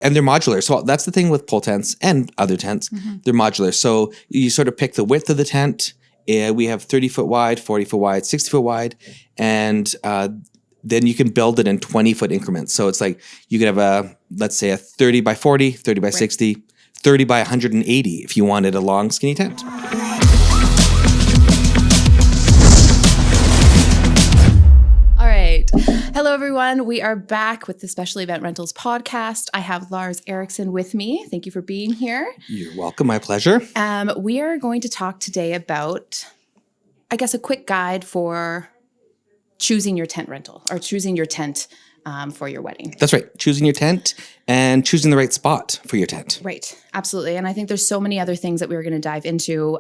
And they're modular. So that's the thing with pole tents and other tents. They're modular. So you sort of pick the width of the tent. We have 30 foot wide, 40 foot wide, 60 foot wide. And then you can build it in 20 foot increments. So it's like you could have let's say a 30 by 40, 30 by 60, 30 by 180 if you wanted a long skinny tent. Hello, everyone. We are back with the Special Event Rentals podcast. I have Lars Erickson with me. Thank you for being here. You're welcome. My pleasure. We are going to talk today about, I guess, a quick guide for choosing your tent rental or choosing your tent for your wedding. That's right. Choosing your tent and choosing the right spot for your tent. Right. Absolutely. And I think there's so many other things that we were going to dive into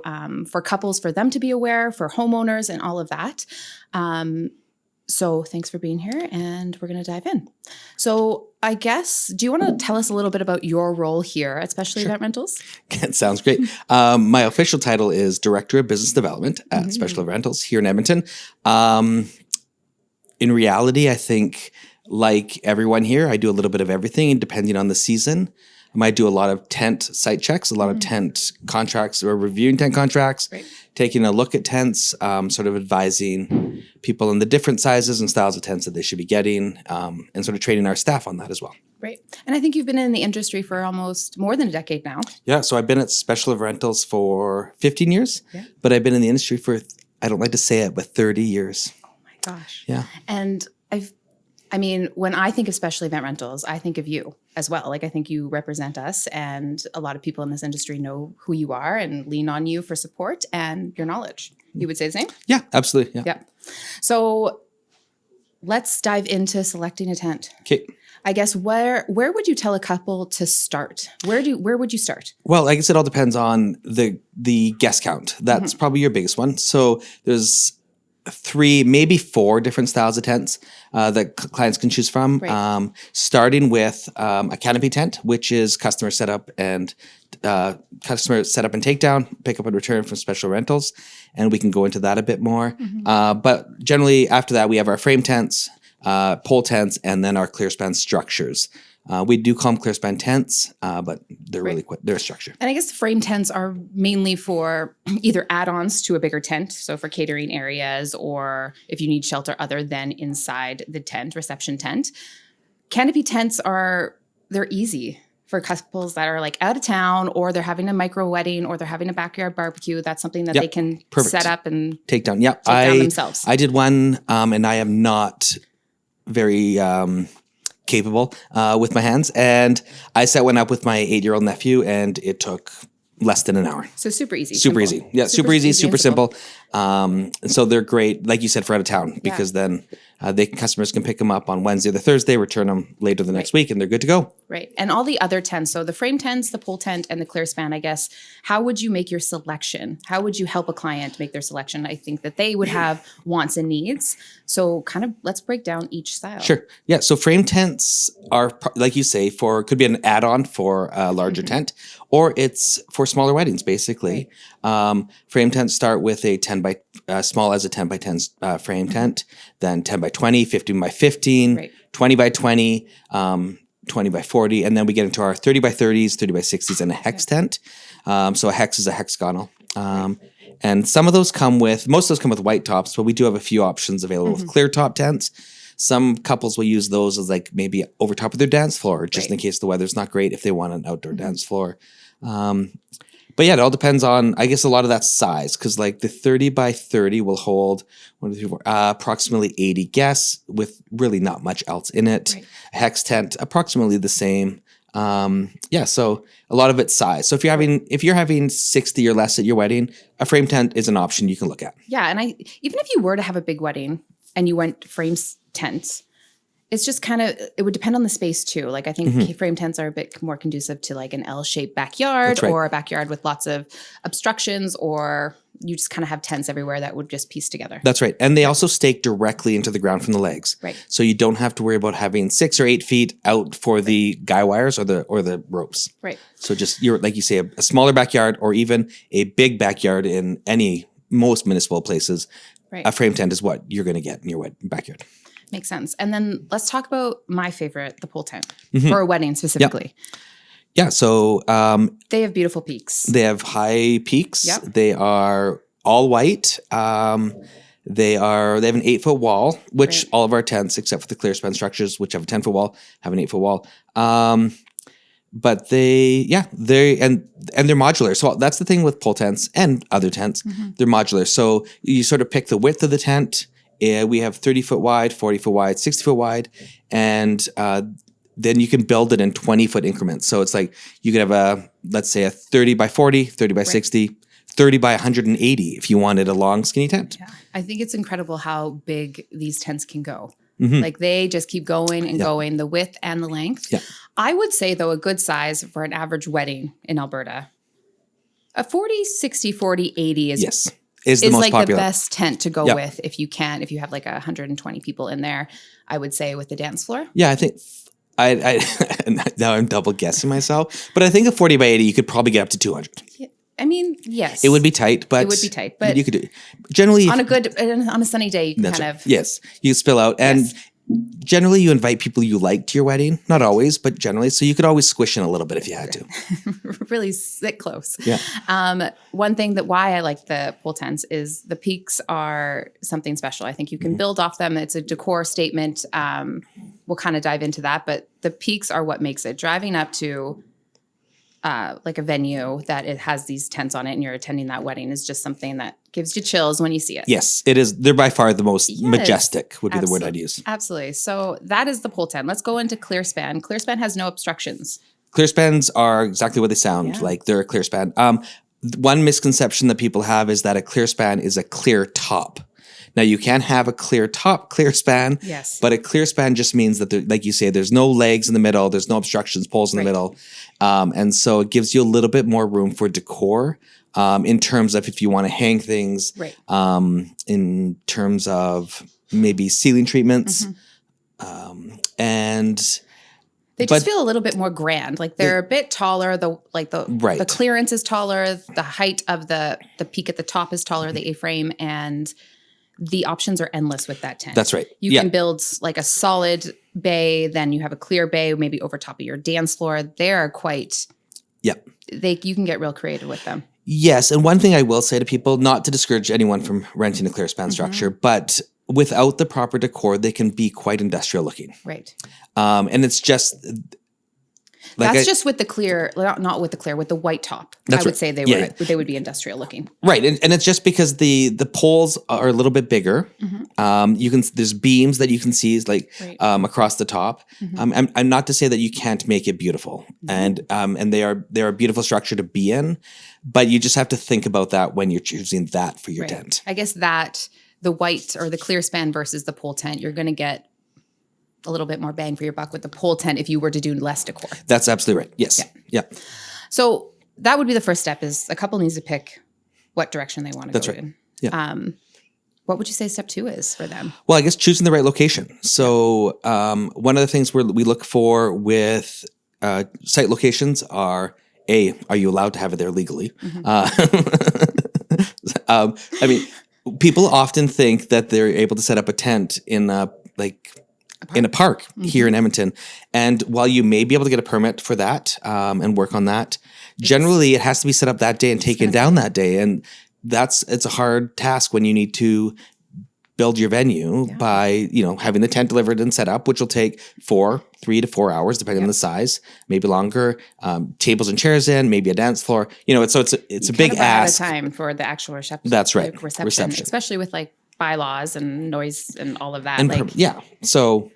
for couples, for them to be aware, for homeowners and all of that. So thanks for being here, and we're going to dive in. So I guess, do you want to tell us a little bit about your role here at Special Event Rentals? It sounds great. My official title is Director of Business Development at Special Event Rentals here in Edmonton. In reality, I think like everyone here, I do a little bit of everything, depending on the season. I might do a lot of tent site checks, a lot of tent contracts, or reviewing tent contracts, taking a look at tents, sort of advising people on the different sizes and styles of tents that they should be getting, and sort of training our staff on that as well. Right. And I think you've been in the industry for almost more than a decade now. Yeah. So I've been at Special Event Rentals for 15 years, but I've been in the industry for, I don't like to say it, but 30 years. Oh my gosh. Yeah. And when I think of Special Event Rentals, I think of you as well. Like, I think you represent us, and a lot of people in this industry know who you are and lean on you for support and your knowledge. You would say the same? Yeah, absolutely. Yeah. So let's dive into selecting a tent. Okay. I guess where would you tell a couple to start? Where would you start? Well, I guess it all depends on the guest count. That's probably your biggest one. So there's 3, maybe 4 different styles of tents that clients can choose from. Right. Starting with a canopy tent, which is customer setup and takedown, pick up and return from Special Rentals, and we can go into that a bit more. But generally, after that, we have our frame tents, pole tents, and then our clearspan structures. We do call them clearspan tents, but they're really they're a structure. And I guess the frame tents are mainly for either add-ons to a bigger tent, so for catering areas, or if you need shelter other than inside the tent, reception tent. Canopy tents they're easy for couples that are like out of town, or they're having a micro wedding, or they're having a backyard barbecue. That's something that they can set up and take down. Yeah, take down themselves. I did one, and I am not very capable with my hands, and I set one up with my 8-year-old nephew, and it took less than an hour. So super easy. Super easy. Yeah, super easy, super simple. And so they're great, like you said, for out of town, because then customers can pick them up on Wednesday or Thursday, return them later the next week, and they're good to go. Right. And all the other tents, so the frame tents, the pole tent, and the clearspan, I guess, how would you make your selection? How would you help a client make their selection? I think that they would have wants and needs. So kind of let's break down each style. Sure. Yeah. So frame tents are, like you say, could be an add-on for a larger tent, or it's for smaller weddings, basically. Right. Frame tents start with a 10 by small as a 10 by 10 frame tent, then 10 by 20, 15 by 15, 20 by 20, 20 by 40, and then we get into our 30 by 30s, 30 by 60s, and a hex tent. So a hex is a hexagonal. And most of those come with white tops, but we do have a few options available with clear top tents. Some couples will use those as like maybe over top of their dance floor, just in case the weather's not great, if they want an outdoor dance floor. But yeah, it all depends on, I guess, a lot of that size, because like the 30 by 30 will hold approximately 80 guests with really not much else in it. Right. A hex tent, approximately the same. So a lot of it's size. So if you're having 60 or less at your wedding, a frame tent is an option you can look at. Yeah, and even if you were to have a big wedding and you went frame tents, it's just it would depend on the space too. Like I think frame tents are a bit more conducive to like an L-shaped backyard, or a backyard with lots of obstructions, or you just kind of have tents everywhere that would just piece together. That's right. And they also stake directly into the ground from the legs. Right. So you don't have to worry about having 6 or 8 feet out for the guy wires or the ropes. Right. So just like you say, a smaller backyard, or even a big backyard in most municipal places, a frame tent is what you're going to get in your backyard. Makes sense. And then let's talk about my favorite, the pole tent, for a wedding specifically. Yeah. So They have beautiful peaks. they have high peaks. Yep. They are all white. They have an 8-foot wall, which all of our tents, except for the clearspan structures, which have a 10-foot wall, have an 8-foot wall. But they're modular. So that's the thing with pole tents and other tents. They're modular. So you sort of pick the width of the tent. We have 30-foot wide, 40-foot wide, 60-foot wide, and then you can build it in 20-foot increments. So it's like you could have let's say a 30 by 40, 30 by 60, 30 by 180 if you wanted a long, skinny tent. Yeah. I think it's incredible how big these tents can go. Like they just keep going and going, the width and the length. Yeah. I would say, though, a good size for an average wedding in Alberta, a 40, 60, 40, 80 is the most like popular. the best tent to go with if you have like 120 people in there, I would say, with the dance floor. Yeah, I think I now I'm double guessing myself, but I think a 40 by 80 you could probably get up to 200. Yeah. I mean, yes. It would be tight, but you could do generally on a sunny day you can kind of you spill out and generally you invite people you like to your wedding, not always, but generally, so you could always squish in a little bit if you had to. Really sit close. Yeah. One thing why I like the pole tents is the peaks are something special. I think you can build off them. It's a decor statement. We'll kind of dive into that, but the peaks are what makes it. Driving up to like a venue that it has these tents on it and you're attending that wedding is just something that gives you chills when you see it. Yes, it is. They're by far the most majestic would be the word I'd use. Absolutely. So that is the pole tent. Let's go into clearspan. Clearspan has no obstructions. Clearspans are exactly what they sound like. They're a clearspan. One misconception that people have is that a clearspan is a clear top. Now, you can have a clear top clearspan, but a clearspan just means that, like you say, there's no legs in the middle, there's no obstructions, poles in the middle. And so it gives you a little bit more room for decor in terms of if you want to hang things, in terms of maybe ceiling treatments. And they just feel a little bit more grand. Like they're a bit taller. The clearance is taller. The height of the peak at the top is taller, the A-frame, and the options are endless with that tent. That's right. You can build like a solid bay, then you have a clear bay, maybe over top of your dance floor. They are quite. You can get real creative with them. Yes, and one thing I will say to people, not to discourage anyone from renting a clearspan structure, but without the proper decor, they can be quite industrial looking. Right. And it's just. That's just with the clear, not with the clear, with the white top. I would say they would be industrial looking. Right, and it's just because the poles are a little bit bigger. There's beams that you can see across the top. I'm not to say that you can't make it beautiful, and they're a beautiful structure to be in, but you just have to think about that when you're choosing that for your tent. I guess that the white or the clear span versus the pole tent, you're going to get a little bit more bang for your buck with the pole tent if you were to do less decor. That's absolutely right. Yes. Yeah. So that would be the first step is a couple needs to pick what direction they want to go in. Yeah. What would you say step 2 is for them? Well, I guess choosing the right location. So one of the things we look for with site locations are you allowed to have it there legally? I mean, people often think that they're able to set up a tent in a park here in Edmonton. And while you may be able to get a permit for that and work on that, generally it has to be set up that day and taken down that day. And it's a hard task when you need to build your venue by, having the tent delivered and set up, which will take 3 to 4 hours, depending on the size, maybe longer, tables and chairs in, maybe a dance floor, it's a big ask. Out of time for the actual reception. That's right. Reception. Especially with bylaws and noise and all of that. So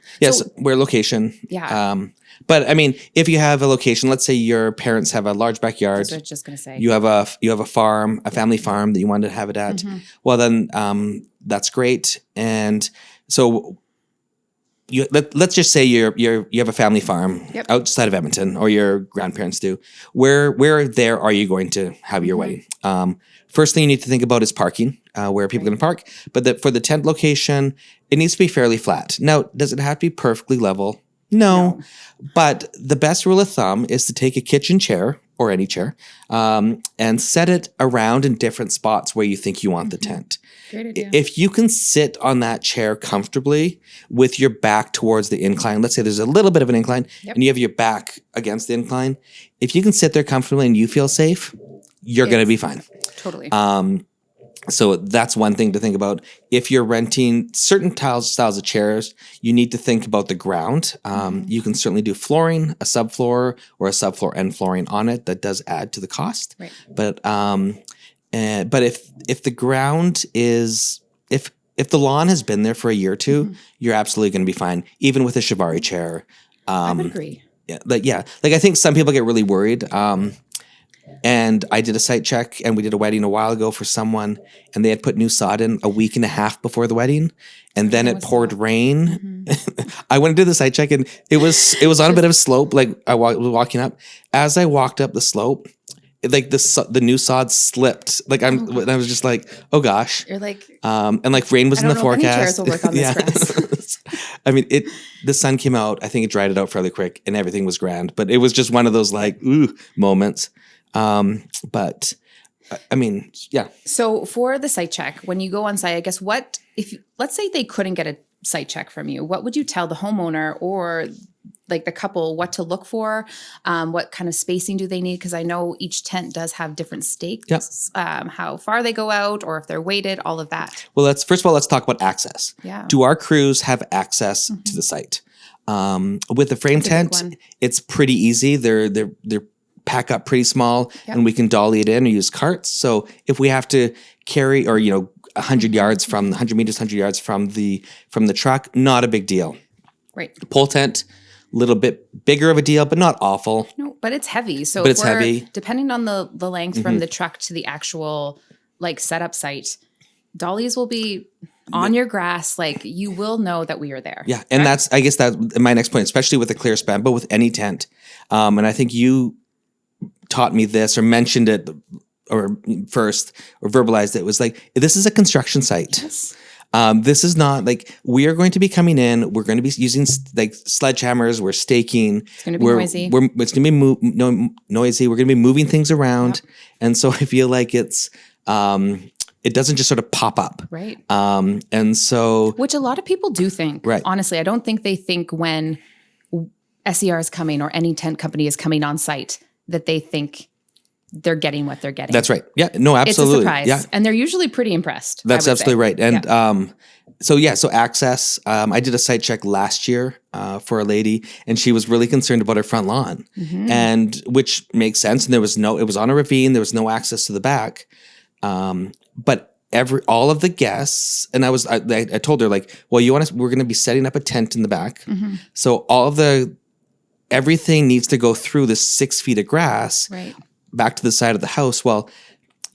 where location. Yeah. But I mean, if you have a location, let's say your parents have a large backyard. That's what I was just going to say. You have a farm, a family farm that you wanted to have it at. Well, then that's great. And so let's just say you have a family farm outside of Edmonton, or your grandparents do. Where there are you going to have your wedding? First thing you need to think about is parking. Where are people going to park? But for the tent location, it needs to be fairly flat. Now, does it have to be perfectly level? No. But the best rule of thumb is to take a kitchen chair or any chair, and set it around in different spots where you think you want the tent. Great idea. If you can sit on that chair comfortably with your back towards the incline, let's say there's a little bit of an incline and you have your back against the incline, if you can sit there comfortably and you feel safe, you're going to be fine. Totally. So that's one thing to think about. If you're renting certain styles of chairs, you need to think about the ground. You can certainly do flooring, a subfloor, or a subfloor and flooring on it. That does add to the cost. Right. But if the ground is if the lawn has been there for a year or two, you're absolutely going to be fine, even with a Shibari chair. I would agree. Like I think some people get really worried. And I did a site check, and we did a wedding a while ago for someone, and they had put new sod in a week and a half before the wedding, and then it poured rain. I went to do the site check, and it was on a bit of a slope. Like I was walking up. As I walked up the slope, like the new sod slipped. Like I was just like, oh gosh. You're like, and like rain was in the forecast. Any chairs will work on this grass. I mean, the sun came out. I think it dried it out fairly quick, and everything was grand. But it was just one of those like moments. But I mean, yeah. So for the site check, when you go on site, I guess let's say they couldn't get a site check from you, what would you tell the homeowner or like the couple what to look for? What kind of spacing do they need? Because I know each tent does have different stakes, how far they go out or if they're weighted, all of that. Well, first of all, let's talk about access. Yeah. Do our crews have access to the site? With the frame tent, it's pretty easy. They're pack up pretty small and we can dolly it in or use carts. So if we have to carry 100 yards from 100 meters, 100 yards from the truck, not a big deal. Right. Pole tent, a little bit bigger of a deal, but not awful. No, but it's heavy. So it's heavy. Depending on the length from the truck to the actual like setup site, dollies will be on your grass. Like you will know that we are there. Yeah. And that's my next point, especially with the clearspan, but with any tent. And I think you taught me this or mentioned it or first or verbalized it was like, this is a construction site. Yes. This is not like we are going to be coming in. We're going to be using like sledgehammers. We're staking. It's going to be noisy. It's going to be noisy. We're going to be moving things around. Yep. And so I feel like it doesn't just sort of pop up. Right. And so. Which a lot of people do think. Right. Honestly, I don't think they think when SER is coming or any tent company is coming on site that they think they're getting what they're getting. That's right. Yeah. No, absolutely. It's a surprise. Yeah. And they're usually pretty impressed. That's absolutely right. And so access. I did a site check last year for a lady, and she was really concerned about her front lawn, and which makes sense. And it was on a ravine. There was no access to the back. But all of the guests, and I told her like, well, we're going to be setting up a tent in the back. So everything needs to go through the 6 feet of grass back to the side of the house. Well,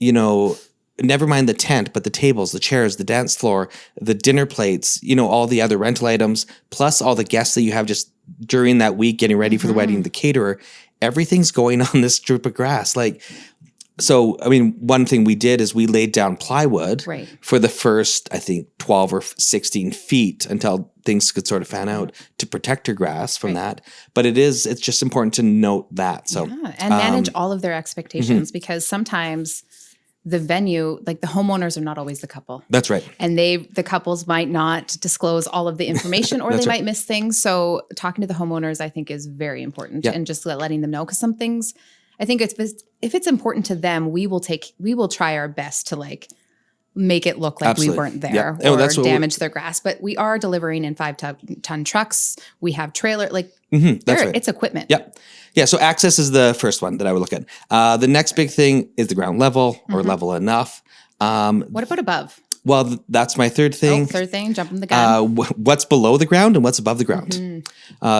never mind the tent, but the tables, the chairs, the dance floor, the dinner plates, all the other rental items, plus all the guests that you have just during that week getting ready for the wedding, the caterer, everything's going on this strip of grass. So, I mean, one thing we did is we laid down plywood for the first, I think, 12 or 16 feet until things could sort of fan out to protect her grass from that. But it's just important to note that. So, and manage all of their expectations because sometimes the venue, like the homeowners are not always the couple. That's right. And the couples might not disclose all of the information or they might miss things. So talking to the homeowners, I think is very important and just letting them know because some things, I think if it's important to them, we will try our best to like make it look like we weren't there or damage their grass. But we are delivering in 5-ton trucks. We have trailer, it's equipment. Yeah. Yeah. So access is the first one that I would look at. The next big thing is the ground level or level enough. What about above? Well, that's my third thing. Third thing, jumping the gun. What's below the ground and what's above the ground.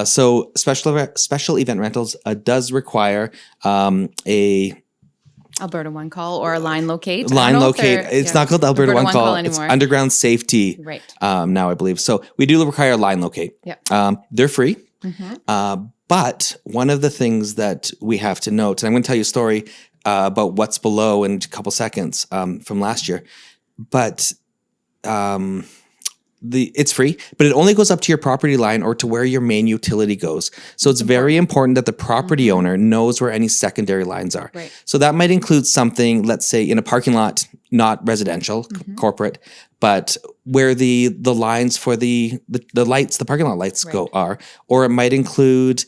So special event rentals does require a Alberta One Call or a line locate. It's not called Alberta One Call anymore. It's underground safety. Right. Now I believe. So we do require a line locate. Yeah. They're free. But one of the things that we have to note, and I'm going to tell you a story about what's below in a couple seconds from last year. But it's free, but it only goes up to your property line or to where your main utility goes. So it's very important that the property owner knows where any secondary lines are. Right. So that might include something, let's say in a parking lot, not residential, corporate, but where the lines for the lights, the parking lot lights are, or it might include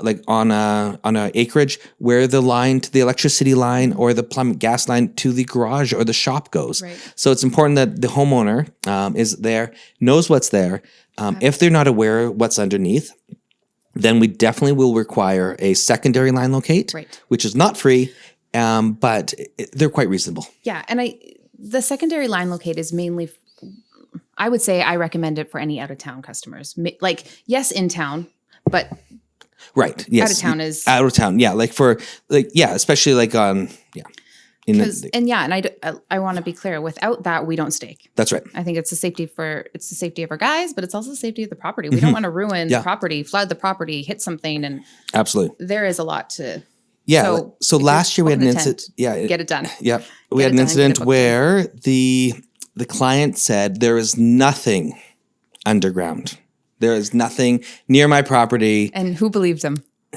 like on a acreage where the line to the electricity line or the plumb gas line to the garage or the shop goes. Right. So it's important that the homeowner is there, knows what's there. If they're not aware what's underneath, then we definitely will require a secondary line locate, which is not free, but they're quite reasonable. Yeah, and the secondary line locate is mainly, I would say I recommend it for any out-of-town customers. Like, yes, in town, but right. Yes. Out of town is out of town. Yeah. Like especially like on, I want to be clear, without that, we don't stake. That's right. I think it's the safety of our guys, but it's also the safety of the property. We don't want to ruin the property, flood the property, hit something. And absolutely, there is a lot to. Yeah. So last year we had an incident. Yeah. Get it done. Yeah. We had an incident where the client said there is nothing underground. There is nothing near my property. And who believed them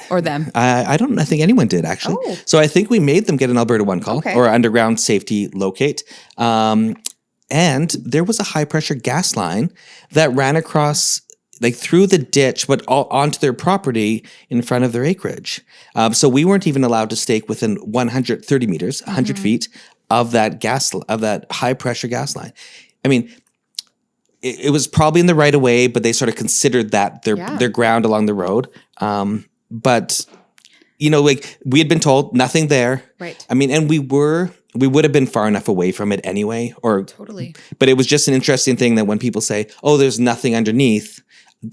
or them? I think anyone did, actually. Oh. So I think we made them get an Alberta One call or underground safety locate. And there was a high pressure gas line that ran across like through the ditch, but onto their property in front of their acreage. So we weren't even allowed to stake within 130 meters, 100 feet of that high pressure gas line. I mean, it was probably in the right of way, but they sort of considered that their ground along the road. But like we had been told nothing there. Right. I mean, and we would have been far enough away from it anyway, totally. But it was just an interesting thing that when people say, "Oh, there's nothing underneath,"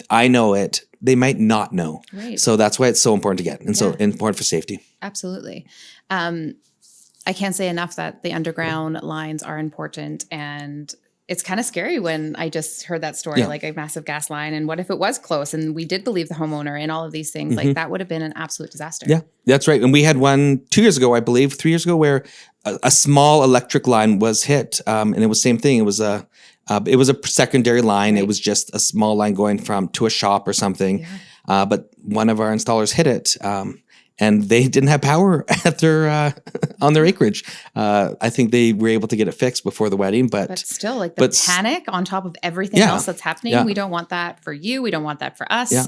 I know it. They might not know. Right. So that's why it's so important to get and so important for safety. Absolutely. I can't say enough that the underground lines are important, and it's kind of scary when I just heard that story, like a massive gas line. And what if it was close and we did believe the homeowner and all of these things? Like that would have been an absolute disaster. Yeah, that's right. And we had one 2 years ago, I believe, 3 years ago, where a small electric line was hit. And it was same thing. It was a secondary line. Right. It was just a small line going to a shop or something. Yeah. But one of our installers hit it. And they didn't have power at on their acreage. I think they were able to get it fixed before the wedding, but still, like the panic on top of everything else that's happening. We don't want that for you. We don't want that for us. Yeah.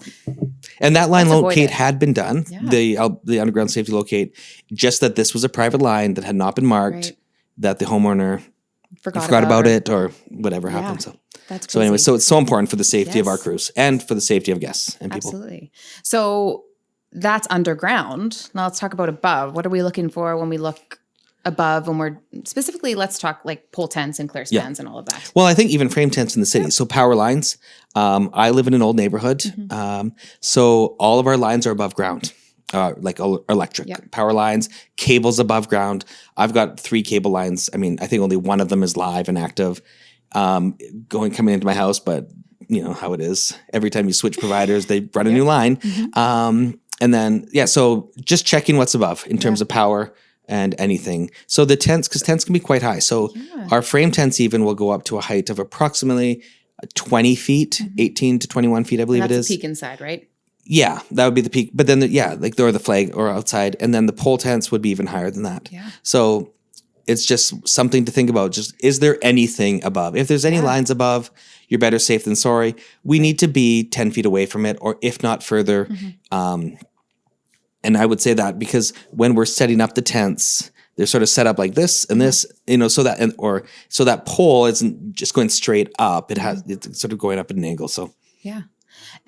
And that line locate had been done, the underground safety locate, just that this was a private line that had not been marked, that the homeowner forgot about it or whatever happened. So that's crazy. So anyway, so it's so important for the safety of our crews and for the safety of guests and people. Absolutely. So that's underground. Now let's talk about above. What are we looking for when we look above? When we're specifically, let's talk like pole tents and clearspans and all of that. Well, I think even frame tents in the city. So power lines. I live in an old neighborhood. So all of our lines are above ground, like electric power lines, cables above ground. I've got 3 cable lines. I mean, I think only one of them is live and active, coming into my house, but you know how it is. Every time you switch providers, they run a new line. And then, so just checking what's above in terms of power and anything. So the tents, because tents can be quite high. So our frame tents even will go up to a height of approximately 20 feet, 18 to 21 feet, I believe it is. That's the peak inside, right? Yeah, that would be the peak. But then, or the flag or outside. And then the pole tents would be even higher than that. Yeah. So it's just something to think about. Just, is there anything above? If there's any lines above, you're better safe than sorry. We need to be 10 feet away from it, or if not further. And I would say that because when we're setting up the tents, they're sort of set up like this and this, so that pole isn't just going straight up. It's sort of going up at an angle. So yeah.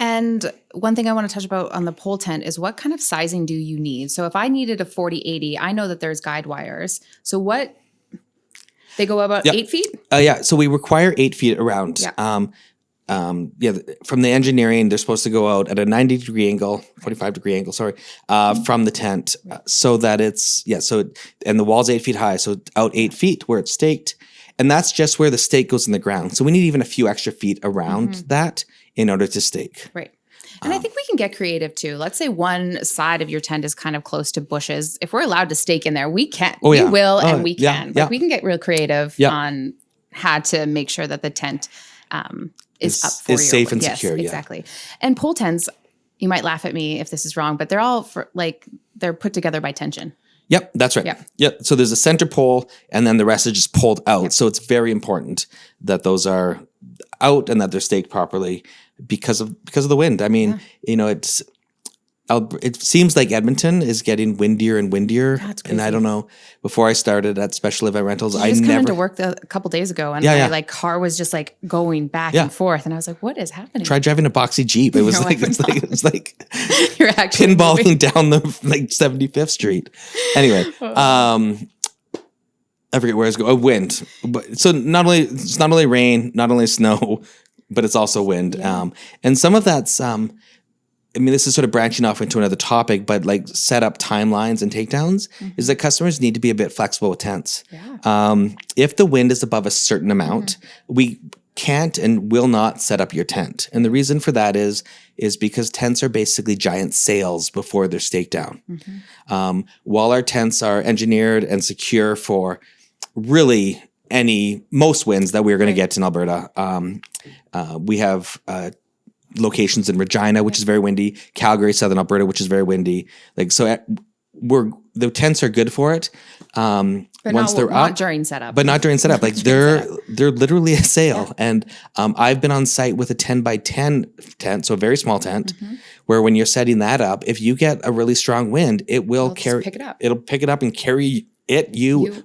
And one thing I want to touch about on the pole tent is what kind of sizing do you need? So if I needed a 40-80, I know that there's guide wires. So what? They go about 8 feet? So we require 8 feet around. Yeah. From the engineering, they're supposed to go out at a 90-degree angle, 45-degree angle, from the tent, so that it's, and the wall's 8 feet high, so out 8 feet where it's staked. And that's just where the stake goes in the ground. So we need even a few extra feet around that in order to stake. Right. And I think we can get creative too. Let's say one side of your tent is kind of close to bushes. If we're allowed to stake in there, we can. We will and we can. We can get real creative on how to make sure that the tent is up for is safe and secure. Yeah. Exactly. And pole tents, you might laugh at me if this is wrong, but they're all they're put together by tension. Yep, that's right. Yep. So there's a center pole, and then the rest is just pulled out. Yep. So it's very important that those are out and that they're staked properly because of the wind. I mean, it seems like Edmonton is getting windier and windier. That's crazy. And I don't know, before I started at Special Event Rentals, I just come into work a couple days ago, and my car was just like going back and forth, and I was like, "What is happening?" Try driving a boxy Jeep. It was it's like you're actually pinballing down the 75th Street. Anyway, I forget where I was going. Oh, wind. But so it's not only rain, not only snow, but it's also wind. Yeah. And some of that's I mean, this is sort of branching off into another topic, but like set up timelines and takedowns is that customers need to be a bit flexible with tents. Yeah. If the wind is above a certain amount, we can't and will not set up your tent. And the reason for that is because tents are basically giant sails before they're staked down. While our tents are engineered and secure for really most winds that we're going to get in Alberta, we have locations in Regina, which is very windy, Calgary, Southern Alberta, which is very windy. Like, so the tents are good for it. But once they're not up, during setup. but not during setup. Like they're literally a sail. Yeah. And I've been on site with a 10 by 10 tent, so a very small tent, where when you're setting that up, if you get a really strong wind, it will carry, pick it up. It'll pick it up and carry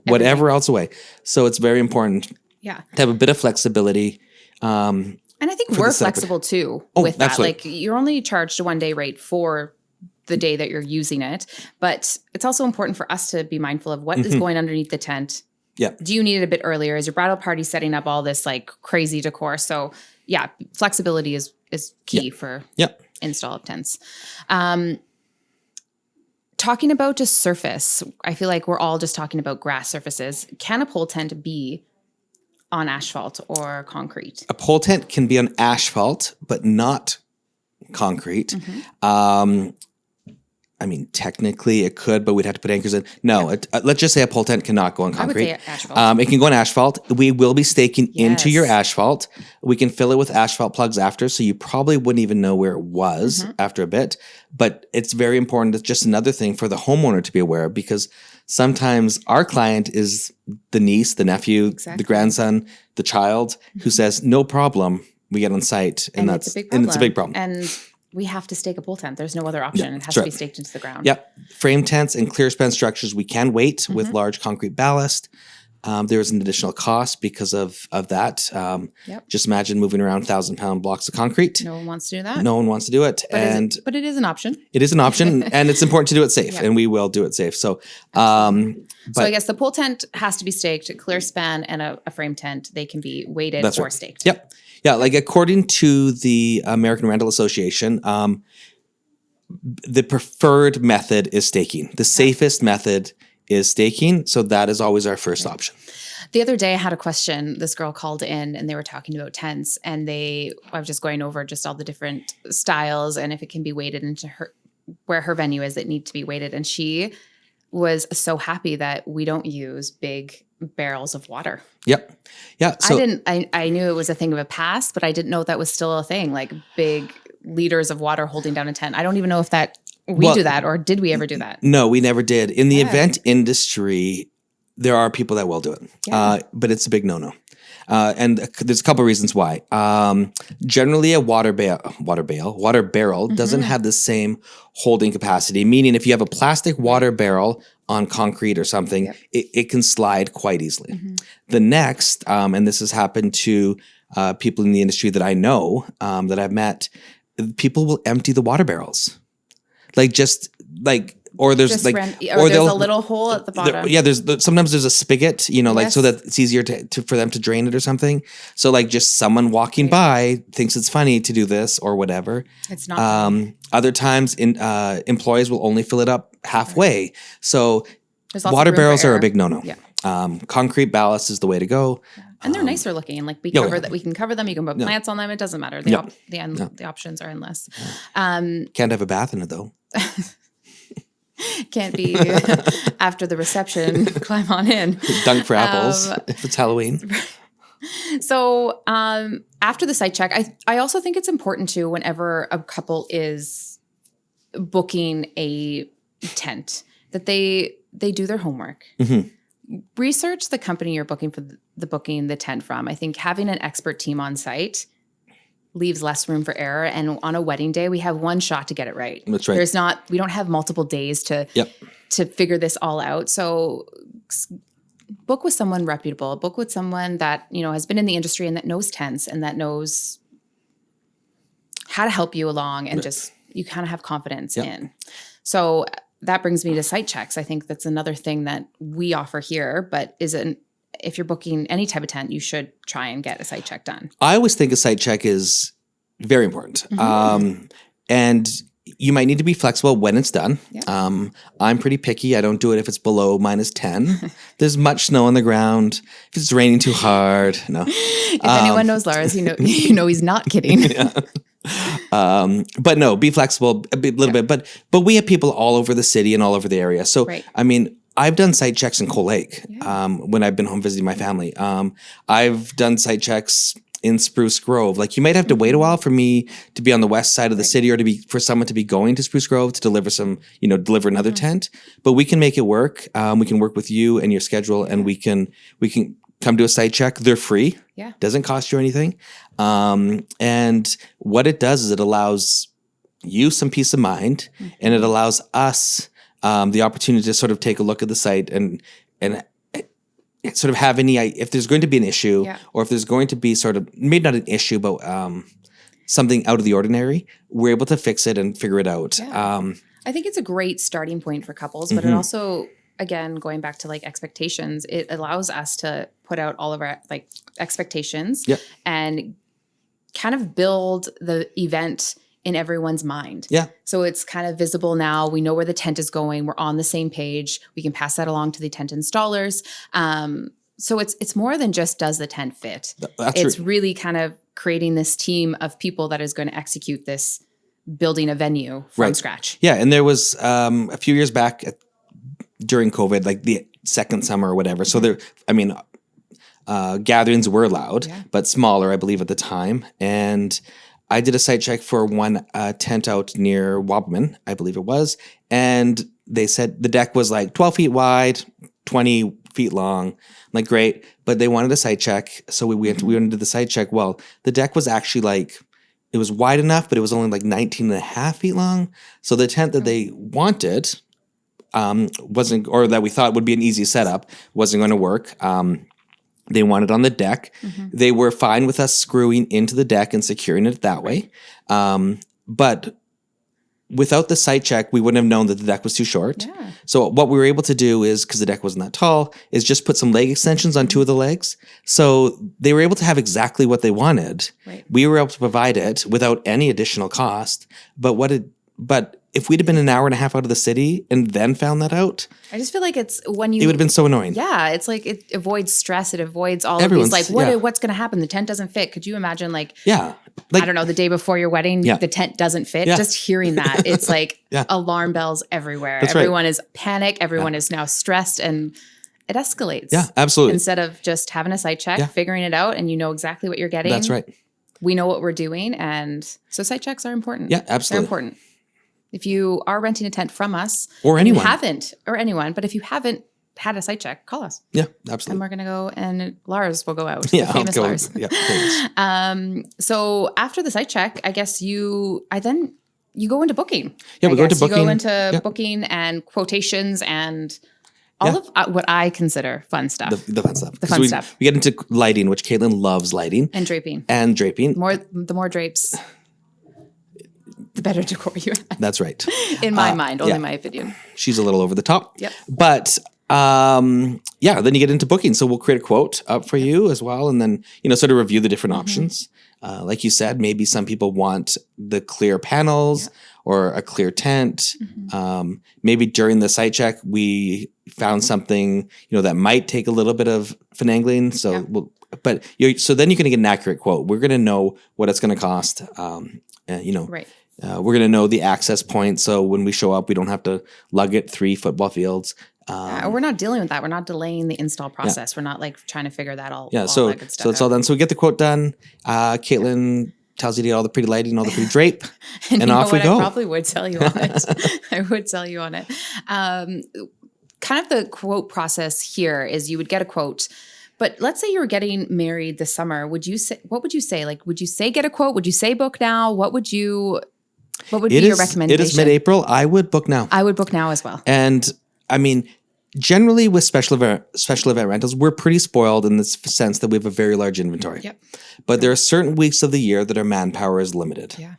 whatever else away. So it's very important to have a bit of flexibility. And I think we're flexible too with that. Absolutely. Like you're only charged a 1-day rate for the day that you're using it. But it's also important for us to be mindful of what is going underneath the tent. Yeah. Do you need it a bit earlier? Is your bridal party setting up all this like crazy decor? So yeah, flexibility is key for install of tents. Talking about just surface, I feel like we're all just talking about grass surfaces. Can a pole tent be on asphalt or concrete? A pole tent can be on asphalt, but not concrete. I mean, technically it could, but we'd have to put anchors in. No, let's just say a pole tent cannot go on concrete. I would say asphalt. It can go on asphalt. We will be staking into your asphalt. We can fill it with asphalt plugs after, so you probably wouldn't even know where it was after a bit. But it's very important. It's just another thing for the homeowner to be aware of, because sometimes our client is the niece, the nephew, the grandson, the child who says, no problem, we get on site. And it's a big problem. And we have to stake a pole tent. There's no other option. It has to be staked into the ground. Yep. Frame tents and clearspan structures, we can weight with large concrete ballast. There is an additional cost because of that. Just imagine moving around 1,000-pound blocks of concrete. No one wants to do that. No one wants to do it. But it is an option. It is an option, and it's important to do it safe, and we will do it safe. So, so I guess the pole tent has to be staked. A clearspan and a frame tent, they can be weighted or staked. Yep. Yeah, like according to the American Rental Association, the preferred method is staking. The safest method is staking. So that is always our first option. The other day I had a question. This girl called in and they were talking about tents, and I was just going over just all the different styles and if it can be weighted into where her venue is, it need to be weighted. And she was so happy that we don't use big barrels of water. Yep. Yeah. So I knew it was a thing of a past, but I didn't know that was still a thing, like big liters of water holding down a tent. I don't even know if we do that, or did we ever do that? No, we never did. In the event industry, there are people that will do it, but it's a big no-no. And there's a couple of reasons why. Generally, a water barrel doesn't have the same holding capacity, meaning if you have a plastic water barrel on concrete or something, it can slide quite easily. The next, and this has happened to people in the industry that I know, that I've met, people will empty the water barrels. Or there's there's a little hole at the bottom. Sometimes there's a spigot, so that it's easier for them to drain it or something. So like just someone walking by thinks it's funny to do this or whatever. It's not. Other times employees will only fill it up halfway. So water barrels are a big no-no. Yeah. Concrete ballast is the way to go. Yeah. And they're nicer looking. Like we can cover them. You can put plants on them. It doesn't matter. The options are endless. Can't have a bath in it though. Can't be after the reception, climb on in. Dunk for apples if it's Halloween. So after the site check, I also think it's important too, whenever a couple is booking a tent, that they do their homework. Research the company you're booking for booking the tent from. I think having an expert team on site leaves less room for error. And on a wedding day, we have one shot to get it right. That's right. We don't have multiple days to figure this all out. So book with someone reputable, book with someone that, has been in the industry and that knows tents and that knows how to help you along and just, you kind of have confidence in. So that brings me to site checks. I think that's another thing that we offer here, but if you're booking any type of tent, you should try and get a site check done. I always think a site check is very important. And you might need to be flexible when it's done. I'm pretty picky. I don't do it if it's below -10. There's much snow on the ground. If it's raining too hard, no. If anyone knows Lars, you know he's not kidding. But no, be flexible a little bit. But we have people all over the city and all over the area. So, I mean, I've done site checks in Cold Lake when I've been home visiting my family. I've done site checks in Spruce Grove. Like, you might have to wait a while for me to be on the west side of the city, or for someone to be going to Spruce Grove to deliver deliver another tent. But we can make it work. We can work with you and your schedule, and we can come to a site check. They're free. Doesn't cost you anything. And what it does is it allows you some peace of mind, and it allows us the opportunity to sort of take a look at the site and sort of have if there's going to be an issue, or if there's going to be sort of, maybe not an issue, but something out of the ordinary, we're able to fix it and figure it out. I think it's a great starting point for couples, but it also, again, going back to like expectations, it allows us to put out all of our like expectations and kind of build the event in everyone's mind. So it's kind of visible now. We know where the tent is going. We're on the same page. We can pass that along to the tent installers. So it's more than just, does the tent fit? It's really kind of creating this team of people that is going to execute this, building a venue from scratch. Yeah. And there was a few years back during COVID, like the second summer or whatever. So gatherings were allowed, but smaller, I believe, at the time. And I did a site check for one tent out near Wabamun, I believe it was. And they said the deck was like 12 feet wide, 20 feet long. I'm like, great. But they wanted a site check. So we went into the site check. Well, the deck was actually it was wide enough, but it was only like 19 and a half feet long. So the tent that they wanted wasn't, or that we thought would be an easy setup, wasn't going to work. They wanted on the deck. They were fine with us screwing into the deck and securing it that way. But without the site check, we wouldn't have known that the deck was too short. So what we were able to do is, because the deck wasn't that tall, is just put some leg extensions on two of the legs. So they were able to have exactly what they wanted. We were able to provide it without any additional cost. But if we'd have been an hour and a half out of the city and then found that out, I just feel like it would have been so annoying. Yeah, it's like it avoids stress. It avoids all of these what's going to happen? The tent doesn't fit. Could you imagine I don't know, the day before your wedding, the tent doesn't fit. Just hearing that, it's like alarm bells everywhere. Everyone is panicked. Everyone is now stressed, and it escalates. Yeah, absolutely. Instead of just having a site check, figuring it out, and you know exactly what you're getting. That's right. We know what we're doing, and so site checks are important. Yeah, absolutely. They're important. If you are renting a tent from us, or anyone, but if you haven't had a site check, call us. Yeah, absolutely. And we're going to go, and Lars will go out. Yeah, famous Lars. Yeah, famous. So after the site check, I guess you go into booking. Yeah, we go into booking. You go into booking and quotations and all of what I consider fun stuff. The fun stuff. The fun stuff. We get into lighting, which Kaitlyn loves lighting. And draping. The more drapes, the better decor you have. That's right. In my mind, only my opinion. She's a little over the top. Yep. But then you get into booking. So we'll create a quote up for you as well. And then, sort of review the different options. Like you said, maybe some people want the clear panels or a clear tent. Maybe during the site check, we found something, that might take a little bit of finagling. So so then you're going to get an accurate quote. We're going to know what it's going to cost. Right. We're going to know the access point. So when we show up, we don't have to lug it 3 football fields. Or we're not dealing with that. We're not delaying the install process. We're not like trying to figure that all. Yeah. all So that good stuff it's all done. So we get the quote done. Kaitlyn tells you to get all the pretty lighting, all the pretty drape, and you know off we what? go. I probably would tell you on it. I would tell you on it. Kind of the quote process here is you would get a quote. But let's say you were getting married this summer. What would you say? Like, would you say get a quote? Would you say book now? What would be your recommendation? It is mid-April. I would book now. I would book now as well. And I mean, generally with special event rentals, we're pretty spoiled in the sense that we have a very large inventory. Yep. But there are certain weeks of the year that our manpower is limited. Yeah.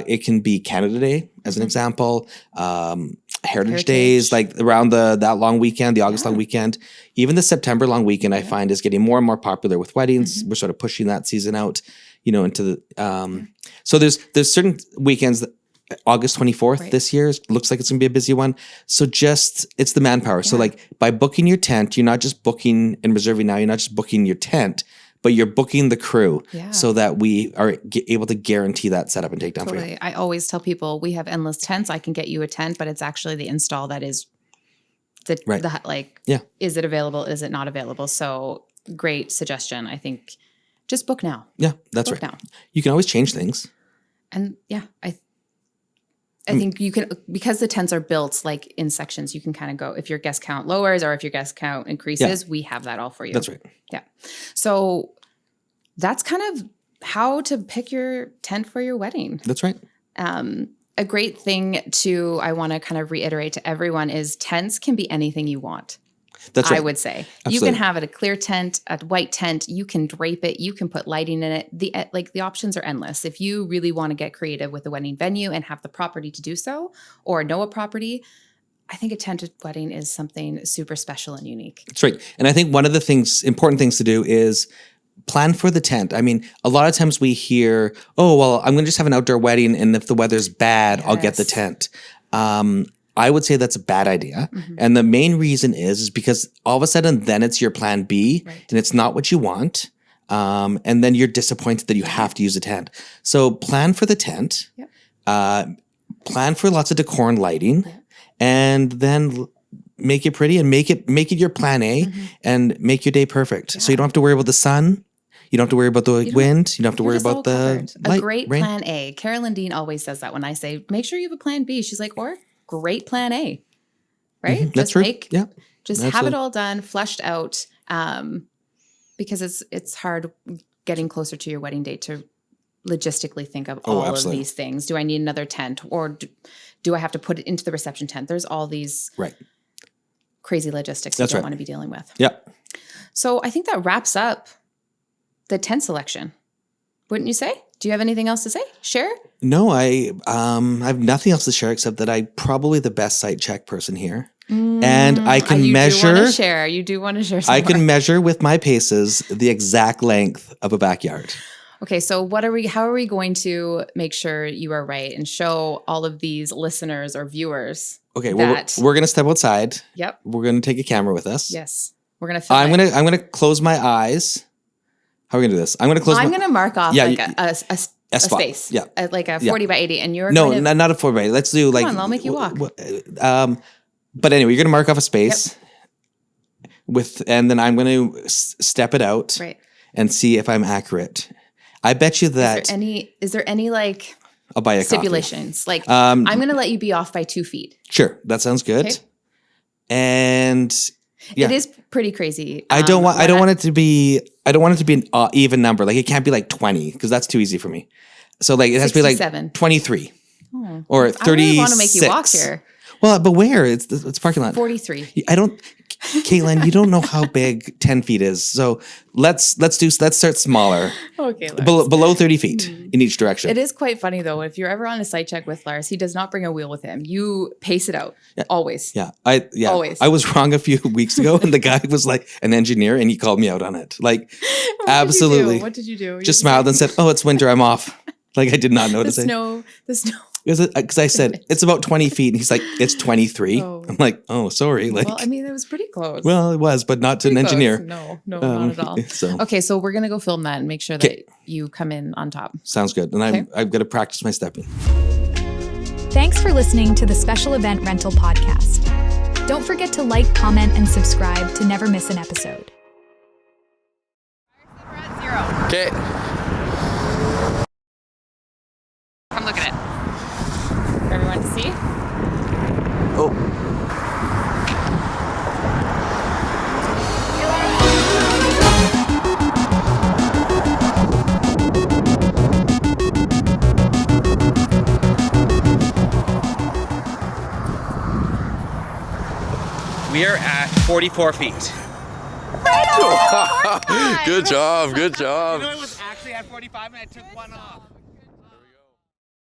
It can be Canada Day, as an example. Heritage Days, like around that long weekend, the August long weekend. Even the September long weekend, I find is getting more and more popular with weddings. We're sort of pushing that season out, into the. So there's certain weekends that August 24th this year looks like it's gonna be a busy one. So it's the manpower. So like by booking your tent, you're not just booking and reserving now. You're not just booking your tent, but you're booking the crew so that we are able to guarantee that setup and takedown for you. I always tell people we have endless tents. I can get you a tent, but it's actually the install that is is it available? Is it not available? So great suggestion. I think just book now. Yeah, that's book right. Now. You can always change things. And I think you can, because the tents are built like in sections, you can kind of go, if your guest count lowers or if your guest count increases, we have that all for you. That's right. Yeah. So that's kind of how to pick your tent for your wedding. That's right. A great thing I want to kind of reiterate to everyone is tents can be anything you want. That's right. I would say. Absolutely. You can have it a clear tent, a white tent, you can drape it, you can put lighting in it. The options are endless. If you really want to get creative with the wedding venue and have the property to do so, or know a property, I think a tented wedding is something super special and unique. That's right. And I think one of the important things to do is plan for the tent. I mean, a lot of times we hear, oh, well, I'm going to just have an outdoor wedding, and if the weather's bad, I'll get the tent. I would say that's a bad idea. And the main reason is because all of a sudden then it's your plan B and it's not what you want. And then you're disappointed that you have to use a tent. So plan for the tent, plan for lots of decor and lighting, and then make it pretty and make it your plan A and make your day perfect. So you don't have to worry about the sun. You don't have to worry about the wind. You don't have to worry about the light, a great rain. plan A. Carolyn Dean always says that when I say, make sure you have a plan B. She's like, or great plan A, right? That's true. Just have it all done, fleshed out, because it's hard getting closer to your wedding date to logistically think of all of these things. Do I need another tent, or do I have to put it into the reception tent? There's all these crazy logistics you don't want to be dealing with. Yep. So I think that wraps up the tent selection. Wouldn't you say? Do you have anything else to say? Share? No, I have nothing else to share except that I'm probably the best site check person here. And I can measure. You do want to share I can measure with my paces the exact length of a backyard. Okay, so how are we going to make sure you are right and show all of these listeners or viewers? Okay, we're going to step outside. Yep. We're going to take a camera with us. Yes. We're going to film I'm going to close my eyes. How are we going to do this? I'm going to mark off a space. Yeah. Like a 40 by 80. And you're not a 40 by 80. Let's do like... Come on, I'll make you walk. But anyway, you're going to mark off a space. Yep. And then I'm going to step it out and see if I'm accurate. I bet you that... Is there any like... I'll buy you a stipulations? Coffee. Like, I'm going to let you be off by 2 feet. Sure. That sounds good. Okay. And... Yeah. It is pretty crazy. I don't want it to be an even number. Like it can't be like 20 because that's too easy for me. So like it has to be like 23 or 36. I really want to make you walk here. Well, but where? It's parking lot. 43. Kaitlyn, you don't know how big 10 feet is. So let's start smaller. Okay. Below 30 feet in each direction. It is quite funny though. If you're ever on a site check with Lars, he does not bring a wheel with him. You pace it out. Always. Yeah. Always. I was wrong a few weeks ago and the guy was like an engineer and he called me out on it. Like absolutely. What did you do? Just smiled and said, "Oh, it's winter. I'm off." Like I did not notice it. The snow. Because I said, it's about 20 feet. And he's like, it's 23. Oh. I'm like, oh, sorry. Like, well, I mean, it was pretty close. Well, it was, but not to an engineer. No, not at all. Okay, so we're going to go film that and make sure that you come in on top. Sounds good. And I've got to practice my stepping. Thanks for listening to the Special Event Rental Podcast. Don't forget to like, comment, and subscribe to never miss an episode. We're at 0. Okay. Come look at it. For everyone to see. Oh. We are at 44 feet. Good job, good job. You know, it was actually at 45 and I took one off.